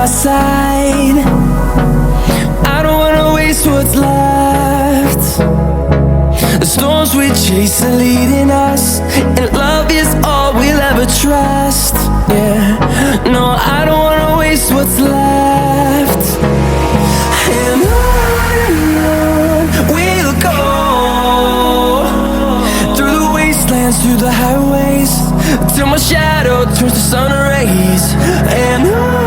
my side. I don't wanna waste what's left. The storms we chase are leading us, and love is all we'll ever trust. Yeah, no, I don't wanna waste what's left. And on we'll go, through the wastelands, through the highways, till my shadow turns to sun rays. And on